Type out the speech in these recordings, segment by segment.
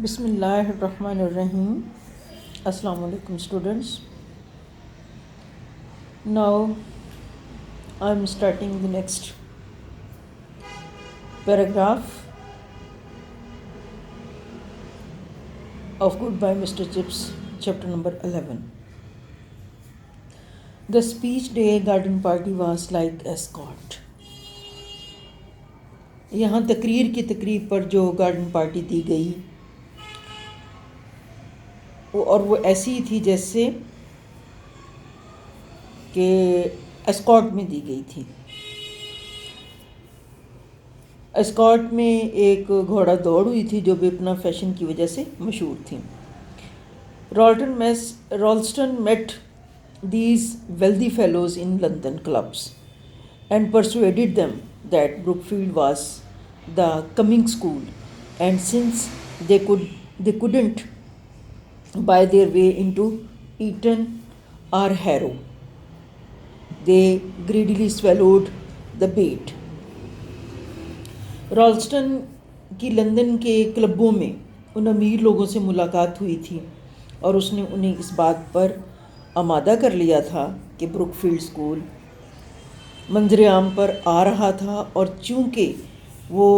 بسم اللہ الرحمن الرحیم. السلام علیکم students. Now I am starting the next paragraph of Goodbye Mr. Chips, chapter number 11. The speech day garden party was like escort. یہاں تقریر کی تقریب پر جو گارڈن پارٹی دی گئی اور وہ ایسی ہی تھی جیسے کہ اسکارٹ میں دی گئی تھی. اسکارٹ میں ایک گھوڑا دوڑ ہوئی تھی جو بھی اپنا فیشن کی وجہ سے مشہور تھی. رالسٹن met these wealthy fellows in London clubs and persuaded them that Brookfield was the coming school, and since they couldn't buy their way into Eton or Harrow, they greedily swallowed the bait. رالسٹن کی London کے کلبوں میں ان امیر لوگوں سے ملاقات ہوئی تھی اور اس نے انہیں اس بات پر آمادہ کر لیا تھا کہ بروک فیلڈ اسکول منظر عام پر آ رہا تھا، اور چونکہ وہ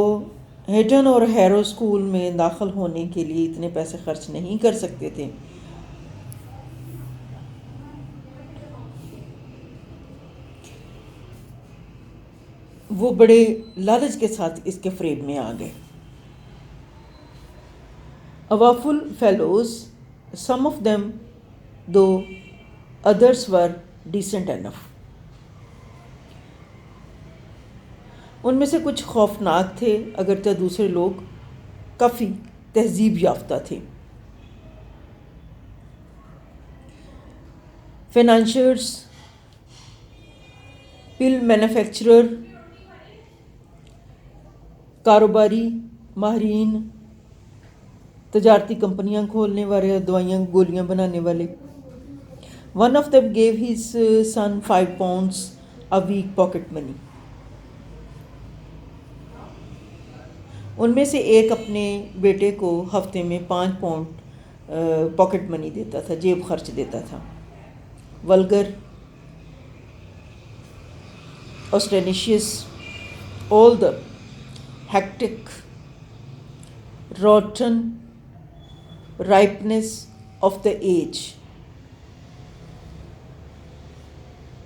ہیٹن اور ہیرو اسکول میں داخل ہونے کے لیے اتنے پیسے خرچ نہیں کر سکتے تھے، وہ بڑے لالچ کے ساتھ اس کے فریب میں آ گئے. Awful fellows, some of them, though others were decent enough. ان میں سے کچھ خوفناک تھے اگرچہ دوسرے لوگ کافی تہذیب یافتہ تھے. فائنانشرز، پل مینوفیکچرر، کاروباری ماہرین، تجارتی کمپنیاں کھولنے والے، دوائیاں گولیاں بنانے والے. One of them gave his son £5 a week pocket money. ان میں سے ایک اپنے بیٹے کو ہفتے میں £5 پاکٹ منی دیتا تھا، جیب خرچ دیتا تھا. Vulgar, ostentatious, all the hectic, rotten ripeness of the age.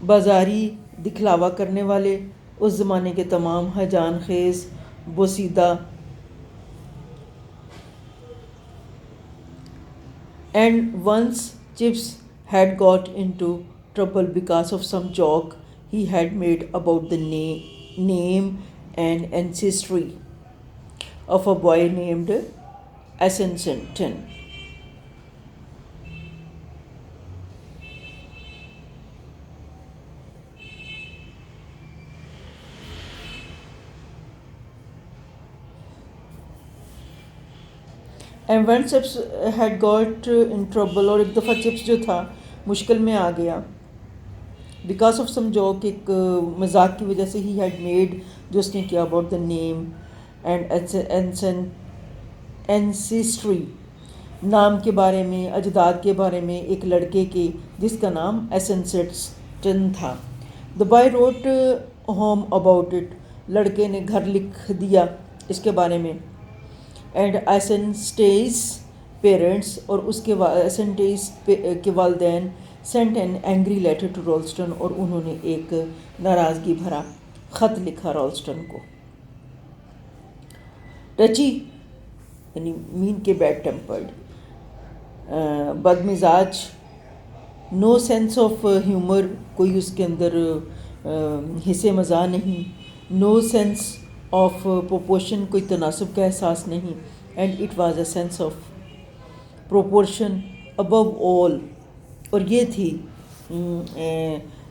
بازاری دکھلاوا کرنے والے اس زمانے کے تمام ہیجان خیز بوسیدہ and once Chips had got into trouble because of some joke he had made about the name and ancestry of a boy named Essington. And when Chips had got in trouble, اور ایک دفعہ chips جو تھا مشکل میں آ گیا because of some joke, ایک مذاق کی وجہ سے ہی ہیڈ میڈ جو اس نے کیا about the name and Ancestry, نام کے بارے میں، اجداد کے بارے میں ایک لڑکے کے جس کا نام ایسنسٹن تھا. The boy wrote home about it, لڑکے نے گھر لکھ دیا اس کے بارے میں. اینڈ ایسنسٹیز پیرنٹس، اور اس کے ایسنٹیز کے والدین sent an angry letter to Ralston, اور انہوں نے ایک ناراضگی بھرا خط لکھا رالسٹن کو. ٹچی یعنی مین کے بیڈ ٹیمپرڈ، بد مزاج، نو سینس آف ہیومر، کوئی اس کے اندر حصے مزاح نہیں، نو سینس آف پروپورشن، کوئی تناسب کا احساس نہیں. And it was a sense of proportion above all, اور یہ تھی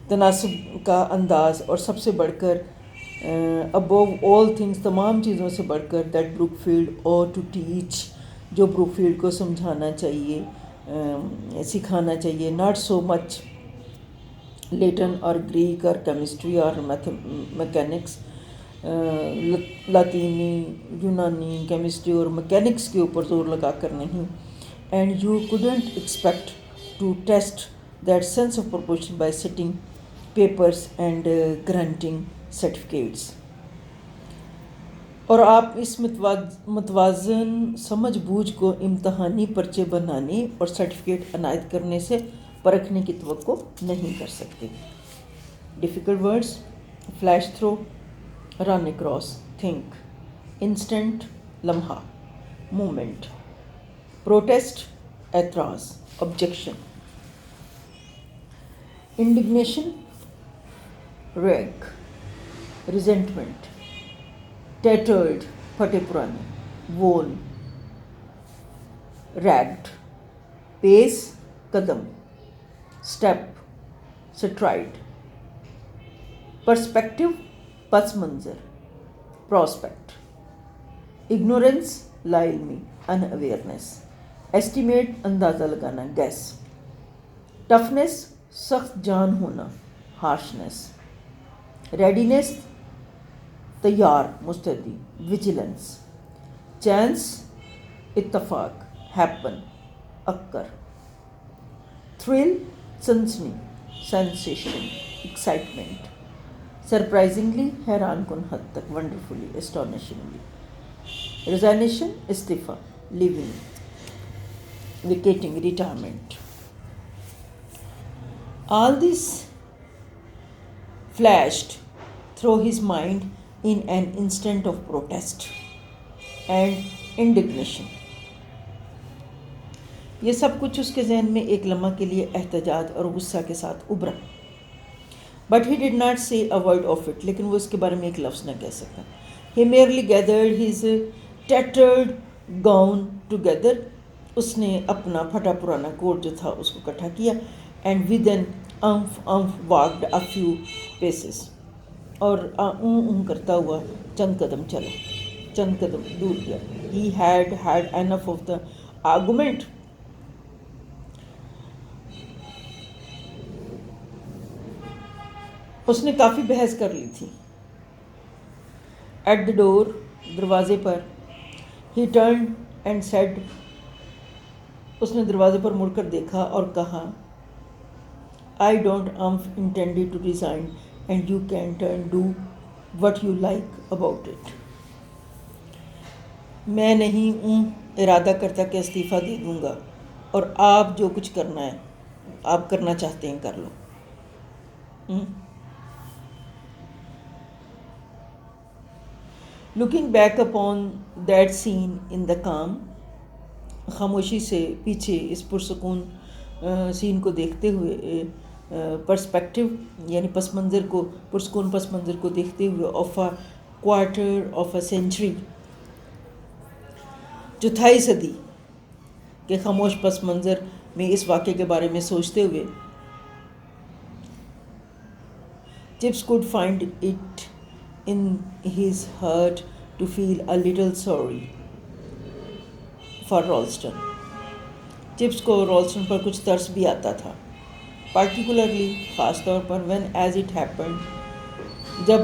تناسب کا انداز، اور سب سے بڑھ کر ابو آل تھنگس، تمام چیزوں سے بڑھ کر دیٹ بروک فیلڈ اور ٹو ٹیچ، جو بروک فیلڈ کو سمجھانا چاہیے، سکھانا چاہیے. ناٹ سو مچ لیٹن اور گریک اور کیمسٹری اور میکینکس، لاطینی، یونانی، کیمسٹری اور میکینکس کے اوپر زور لگا کر نہیں. And you couldn't expect to test that sense of proportion by sitting papers and granting certificates. اور آپ اس متوازن سمجھ بوجھ کو امتحانی پرچے بنانے اور سرٹیفکیٹ عنایت کرنے سے پرکھنے کی توقع نہیں کر سکتے. Difficult words: flash through, run across, think, instant لمحہ، مومنٹ، پروٹیسٹ اعتراض، آبجیکشن، انڈگنیشن ریگ، ریزنٹمنٹ، ٹیٹرڈ پھٹے پرانے، وول، ریگڈ، پیس قدم، اسٹیپ سٹرائڈ، پرسپیکٹو پس منظر، پراسپیکٹ، اگنورینس لا علمی ان اویئرنیس، ایسٹیمیٹ اندازہ لگانا گیس، ٹفنس سخت جان ہونا، ہارشنس، ریڈینس تیار مستعدی، ویجیلنس، چانس اتفاق، ہیپن اکر، تھرل سنسنی، سینسیشن، ایکسائٹمنٹ، سرپرائزنگلی حیران کن حد تک، ونڈرفلی، اسٹانشنگلی، ریزائنیشن استعفیٰ، leaving, vacating, retirement. All this flashed through his mind in an instant of protest and indignation. یہ سب کچھ اس کے ذہن میں ایک لمحہ کے لیے احتجاج اور غصہ کے ساتھ ابھرا. But he did not say a word of it. لیکن وہ اس کے بارے میں ایک لفظ نہ کہہ سکا. He merely gathered his tattered gown together. اس نے اپنا پھٹا پرانا کوٹ جو تھا اس کو اکٹھا کیا. And with an walked a few paces. اور کرتا ہوا چند قدم چلا، چند قدم دور گیا. He had enough of the argument. اس نے کافی بحث کر لی تھی. At the door, دروازے پر. He turned and said. اس نے دروازے پر مڑ کر دیکھا اور کہا I don't intended to resign and you can do what you like about it. میں نہیں ارادہ کرتا کہ استعفیٰ دے دوں گا اور آپ جو کچھ کرنا ہے آپ کرنا چاہتے ہیں کر لو. Looking back upon that scene in the calm, خاموشی سے پیچھے اس پرسکون سین کو دیکھتے ہوئے، پرسپیکٹو یعنی پس منظر کو، پرسکون پس منظر کو دیکھتے ہوئے، of a quarter of a century, چوتھائی صدی کے خاموش پس منظر میں اس واقعے کے بارے میں سوچتے ہوئے، chips could find it in his heart to feel a little sorry for Ralston. Chips کو رالسٹن پر کچھ ترس بھی آتا تھا، پارٹیکولرلی خاص طور پر when as it happened، جب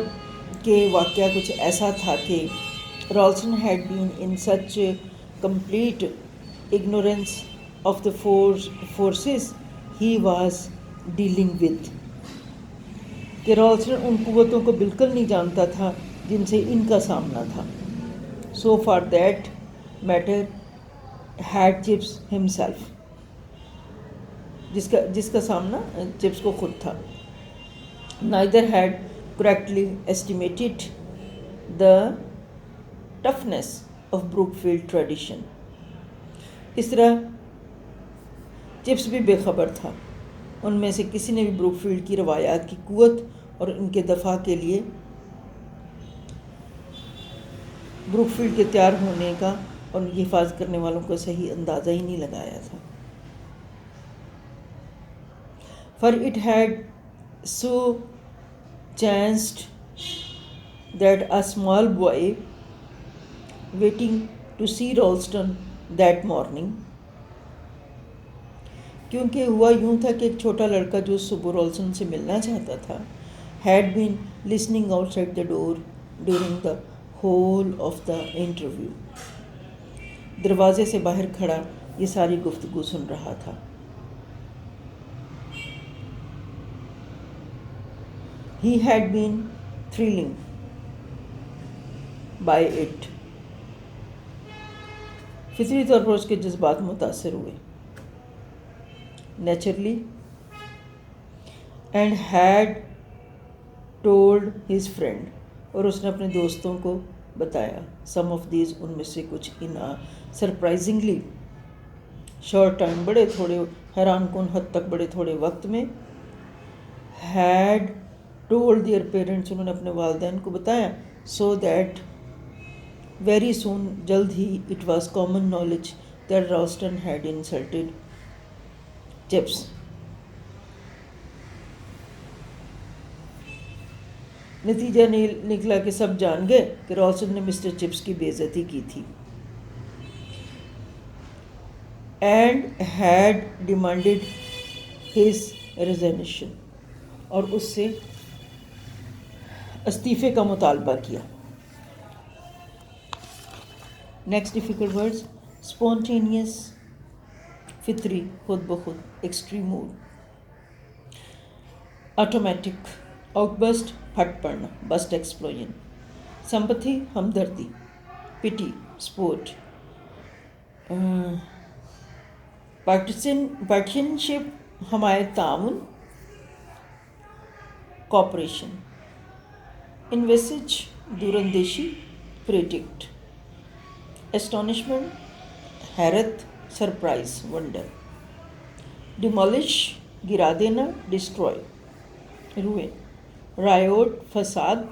کہ واقعہ کچھ ایسا تھا کہ رالسٹن had been in such complete ignorance of the forces he was dealing with، کہ رالسٹن ان قوتوں کو بالکل نہیں جانتا تھا جن سے ان کا سامنا تھا. So for that matter had Chips himself، جس کا سامنا چپس کو خود تھا. Neither had correctly estimated the toughness of Brookfield tradition. اس طرح چپس بھی بے خبر تھا ان میں سے کسی نے بھی بروکفیلڈ کی روایات کی قوت اور ان کے دفاع کے لیے بروکفیلڈ کے تیار ہونے کا اور ان کی حفاظت کرنے والوں کو صحیح اندازہ ہی نہیں لگایا تھا. For it had so chanced that a small boy waiting to see Ralston that morning، کیونکہ ہوا یوں تھا کہ ایک چھوٹا لڑکا جو صبح رالسٹن سے ملنا چاہتا تھا، had been listening outside the door during the whole of the interview. دروازے سے باہر کھڑا یہ ساری گفتگو سن رہا تھا. He had been thrilling by it. فطری طور پر اس کے جذبات متاثر ہوئے. Naturally, and had told his friend, اور اس نے اپنے دوستوں کو بتایا. Some of these, ان میں سے کچھ in a surprisingly short time, بڑے تھوڑے حیران کن حد تک بڑے تھوڑے وقت میں. Had told their parents, انہوں نے اپنے والدین کو بتایا. So that very soon, جلد ہی, it was common knowledge that Ralston had insulted Chips. نتیجہ نکلا کہ سب جان گئے کہ رالسٹن نے مسٹر چپس کی بے عزتی کی تھی. And had demanded his resignation, اور اس سے استعفے کا مطالبہ کیا. Next difficult words. اسپونٹینیس, فطری, خود بخود. Extreme mood. Automatic, outburst, پھٹ پڑنا, بسٹ ایکسپلوژن. سمپتھی, ہمدردی. پٹی, سپورٹ. پارٹنرشپ, حمایت, تعاون. کوپریشن. انویسج, دور اندیشی, پریڈکٹ. اسٹانشمنٹ, حیرت, سرپرائز, ونڈر. ڈیمولش, گرا دینا, ڈسٹروائے, روئن. رائوٹ, فساد,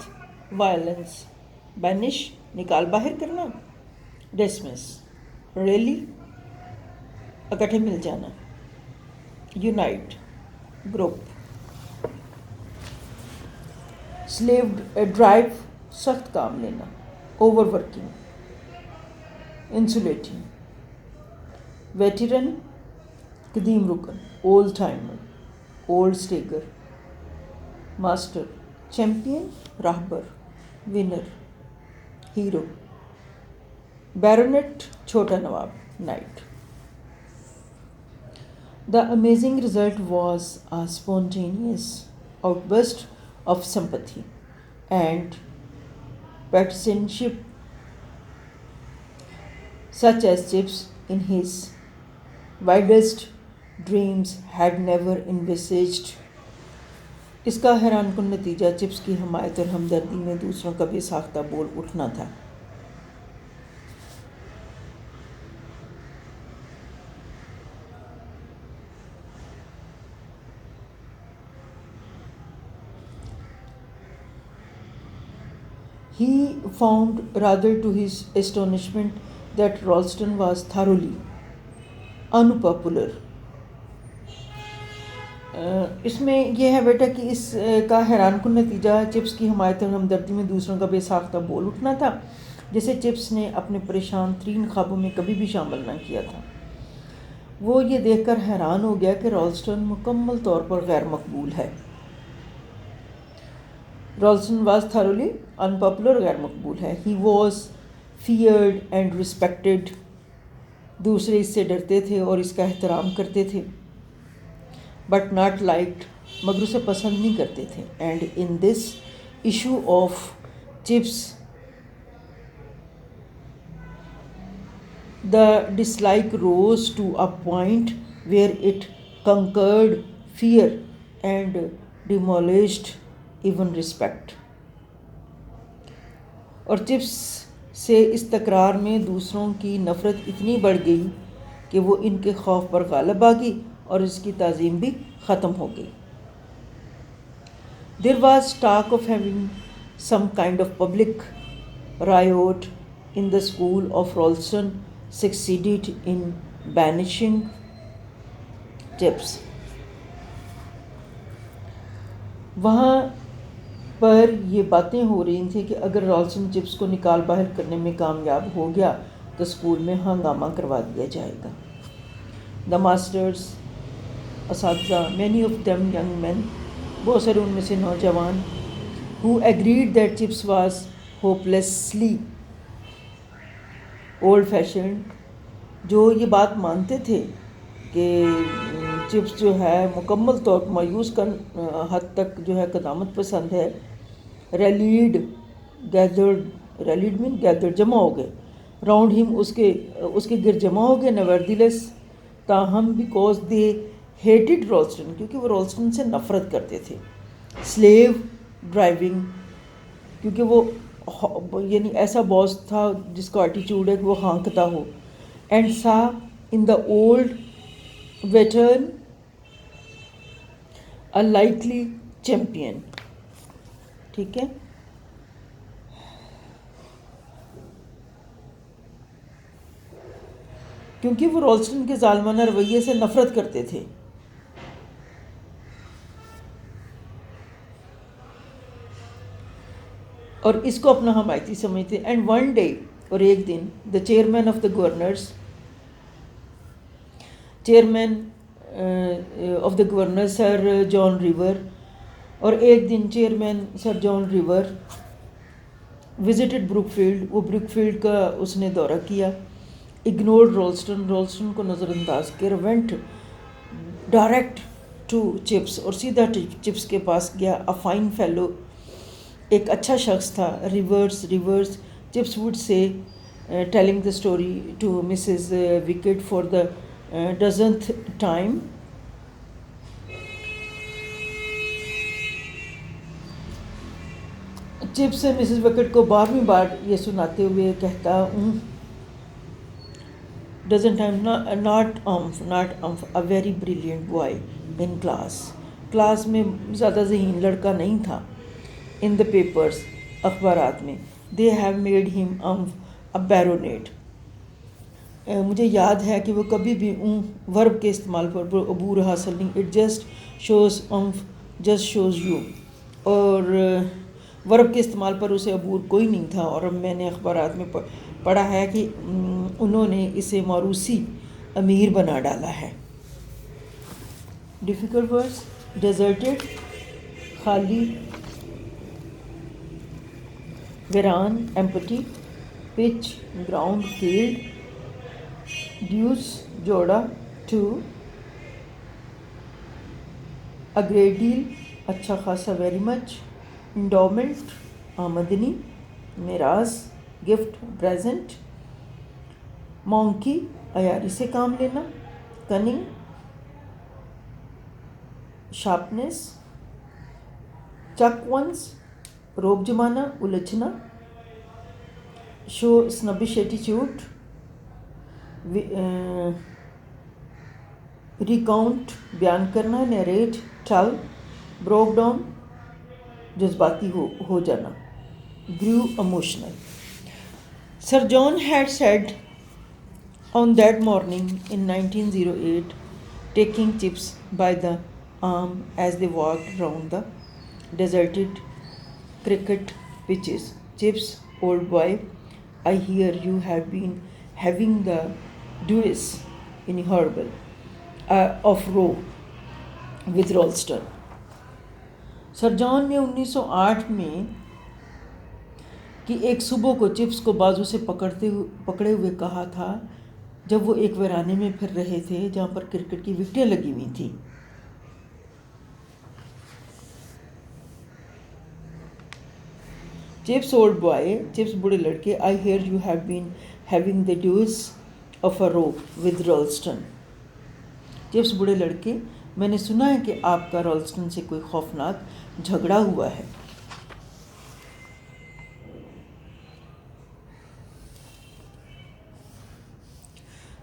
وائلنس. بینش, نکال باہر کرنا. ڈسمس. ریلی, اکٹھے مل جانا. Unite, group. سلیوڈ, ڈرائیو, سخت کام لینا. Over working. انسولیٹنگ. ویٹرن, قدیم رکن. Old timer, old stager. Master, champion, راہبر. Winner, hero. بیرونٹ, چھوٹا نواب. Knight. The amazing result was a spontaneous outburst of sympathy and partisanship such as Chips in his wildest dreams had never envisaged. اس کا حیران کن نتیجہ chips کی حمایت اور ہمدردی میں دوسروں کا بے ساختہ بول اٹھنا تھا. He found, rather to his astonishment, that Ralston was thoroughly unpopular. اس میں یہ ہے بیٹا کہ اس کا حیران کن نتیجہ چپس کی حمایت اور ہمدردی میں دوسروں کا بے ساختہ بول اٹھنا تھا جسے چپس نے اپنے پریشان ترین خوابوں میں کبھی بھی شامل نہ کیا تھا. وہ یہ دیکھ کر حیران ہو گیا کہ رالسٹن مکمل طور پر غیر مقبول ہے. رالسٹن واز thoroughly unpopular, غیر مقبول ہے. He was feared and respected. دوسرے اس سے ڈرتے تھے اور اس کا احترام کرتے تھے. But not liked, مگر اسے پسند نہیں کرتے تھے. And in this issue of Chips, the dislike rose to a point where it conquered fear and demolished even respect. اور چپس سے اس تکرار میں دوسروں کی نفرت اتنی بڑھ گئی کہ وہ ان کے خوف پر غالب آ گئی اور اس کی تعظیم بھی ختم ہو گئی. There was talk of having some kind of public riot in the school of Ralston succeeded in banishing Chips. وہاں پر یہ باتیں ہو رہی تھیں کہ اگر رالسٹن چپس کو نکال باہر کرنے میں کامیاب ہو گیا تو اسکول میں ہنگامہ کروا دیا جائے گا. دا ماسٹرز, اساتذہ, many of them young man, بہت سارے ان میں سے نوجوان, who agreed that Chips was hopelessly old fashioned, جو یہ بات مانتے تھے کہ چپس جو ہے مکمل طور پر مایوس حد تک جو ہے قدامت پسند ہے، ریلیڈ مین گیدرڈ جمع ہو گئے، راؤنڈ ہم اس کے گرد جمع ہو گئے، نیورڈیلیس تاہم، بیکاز دے ہیٹڈ رالسٹن، کیونکہ وہ رالسٹن سے نفرت کرتے تھے، سلیو ڈرائیونگ، کیونکہ وہ یعنی ایسا باس تھا جس کا ایٹیچیوڈ ہے کہ وہ ہانکتا ہو، and saw in the old veteran a likely champion. ٹھیک ہے، کیونکہ وہ رالسٹن کے ظالمانہ رویے سے نفرت کرتے تھے. اور اس کو اپنا حمایتی سمجھتے. اینڈ ون ڈے، اور ایک دن، the chairman of the governors, chairman of the governor sir John River, اور ایک دن chairman sir John River visited Brookfield, وہ بروک فیلڈ کا اس نے دورہ کیا، اگنورڈ رالسٹن کو نظر انداز کر، وینٹ ڈائریکٹ ٹو چپس، اور سیدھا چپس کے پاس گیا. اے فائن فیلو، ایک اچھا شخص تھا. Rivers Chips would say telling the story to Mrs Wickett for the dozenth time. Chips سے مسز وکٹ کو 12ویں بار یہ سناتے ہوئے کہتا ہوں، dozenth time, not um a very brilliant boy in class میں زیادہ ذہین لڑکا نہیں تھا. ان دا پیپرز، اخبارات میں، دے ہیو میڈ ہم امف اے بیرونیٹ. مجھے یاد ہے کہ وہ کبھی بھی ورب کے استعمال پر عبور حاصل نہیں. It just shows um just shows you, اور ورب کے استعمال پر اسے عبور کوئی نہیں تھا. اور اب میں نے اخبارات میں پڑھا ہے کہ انہوں نے اسے موروثی امیر بنا ڈالا ہے. ڈیفیکلٹ ورڈز، ڈیزرٹڈ، خالی، ویران، empty, pitch, ground, field, deuce, جوڑا، ٹو، اے گریٹ ڈیل، اچھا خاصا، ویری مچ، انڈومنٹ، آمدنی، میراث، گفٹ، پریزنٹ، مونکی، عیاری سے کام لینا، کننگ، شارپنیس، چک ونس، روب جمانا، الجھنا، شو اسنبش ایٹیچیوڈ، ریکاؤنٹ، بیان کرنا، نیریٹ، ٹل، بروک ڈاؤن، جذباتی ہو جانا، grave emotional. Sir John had said on that morning in 1908, taking Chips by the arm as they walked round the deserted cricket pitches, "Chips, old boy, I hear you have been having the deuce in Horrible of Row with Ralston." سر جان نے 1908 میں کہ ایک صبح کو chips کو بازو سے پکڑے ہوئے کہا تھا، جب وہ ایک ویرانے میں پھر رہے تھے جہاں پر کرکٹ کی وکٹیں لگی ہوئی تھیں. چپس اولڈ بوائے، چپس بوڑھے لڑکے، I hear you have been having the deuce of a row with Ralston. Chips بوڑھے لڑکے، میں نے سنا ہے کہ آپ کا رالسٹن سے کوئی خوفناک جھگڑا ہوا ہے.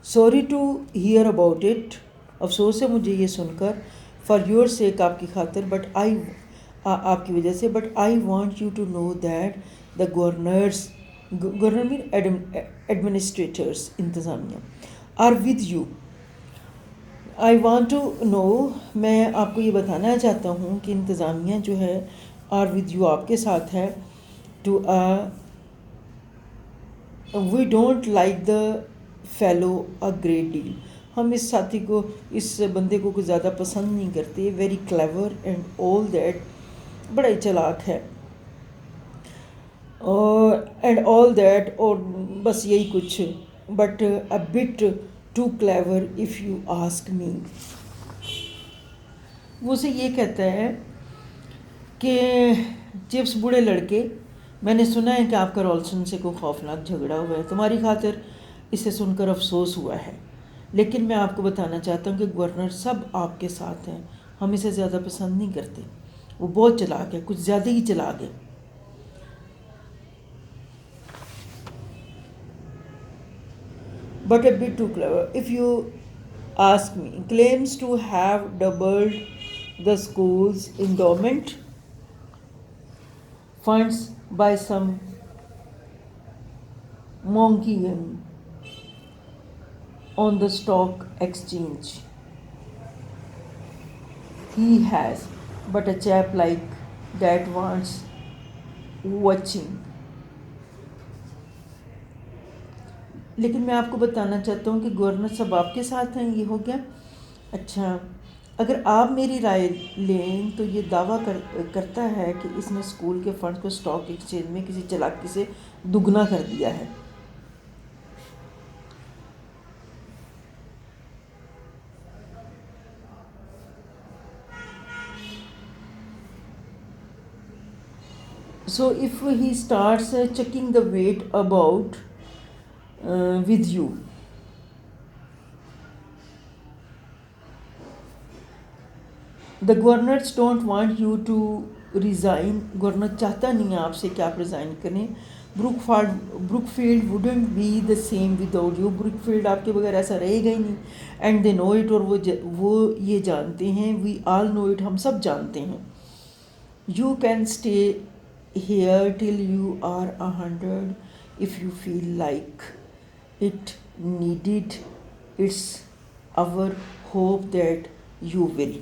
Sorry to hear about it, افسوس ہے مجھے یہ سن کر، فار یور سیک، آپ کی خاطر، بٹ آئی، آپ کی وجہ سے، but I want you to know that the governor man administrators, انتظامیہ، are with you. I want to know, میں آپ کو یہ بتانا چاہتا ہوں کہ انتظامیہ جو ہے، آر ود یو، آپ کے ساتھ ہے. To we don't like the fellow a great deal, ہم اس ساتھی کو، اس بندے کو کچھ زیادہ پسند نہیں کرتے. Very clever and all that, بڑا ہی چلاک ہے. اینڈ آل دیٹ، اور بس یہی کچھ، but a bit too clever if you ask me. وہ اسے یہ کہتا ہے کہ چپس بوڑھے لڑکے، میں نے سنا ہے کہ آپ کا رولسن سے کوئی خوفناک جھگڑا ہوا ہے، تمہاری خاطر اسے سن کر افسوس ہوا ہے، لیکن میں آپ کو بتانا چاہتا ہوں کہ گورنر سب آپ کے ساتھ ہیں، ہم اسے زیادہ پسند نہیں کرتے، وہ بہت چلاک ہے، کچھ زیادہ ہی چلاک ہے. But a bit too clever, if you ask me. Claims to have doubled the school's endowment funds by some monkey on the stock exchange. He has, but a chap like that wants watching. لیکن میں آپ کو بتانا چاہتا ہوں کہ governor سب آپ کے ساتھ ہیں، یہ ہو گیا. اچھا، اگر آپ میری رائے لیں تو یہ دعویٰ کرتا ہے کہ اس نے اسکول کے فنڈ کو اسٹاک ایکسچینج میں کسی چالاکی سے دگنا کر دیا ہے. So if he starts checking the weight about with you, the governors don't want you to resign. Governor چاہتا نہیں ہے آپ سے کہ آپ ریزائن کریں. Brookfield wouldn't be the same without you. Brookfield آپ کے بغیر ایسا رہے گا ہی نہیں. اینڈ they know it، اور وہ یہ جانتے ہیں. we all know it، ہم سب جانتے ہیں. you can stay here till you are 100 if you feel like it needed. It's our hope that you will.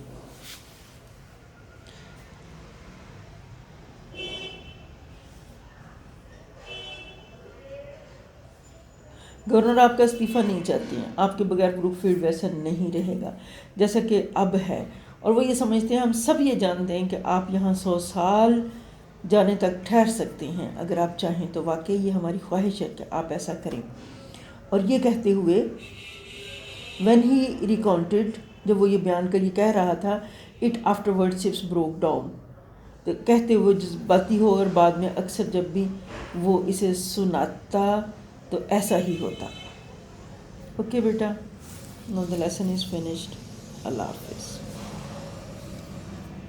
Governor آپ کا استعفیٰ نہیں چاہتے ہیں، آپ کے بغیر بروک فیلڈ ویسا نہیں رہے گا جیسا کہ اب ہے، اور وہ یہ سمجھتے ہیں، ہم سب یہ جانتے ہیں کہ آپ یہاں 100 سال جانے تک ٹھہر سکتے ہیں اگر آپ چاہیں تو. واقعی یہ ہماری خواہش ہے کہ آپ ایسا کریں. اور یہ کہتے ہوئے when he recounted، جب وہ یہ بیان کر یہ کہہ رہا تھا، it afterwards chips broke down، تو کہتے ہوئے جذباتی ہو، اور بعد میں اکثر جب بھی وہ اسے سناتا تو ایسا ہی ہوتا. Okay beta, now the lesson is finished. اللہ حافظ.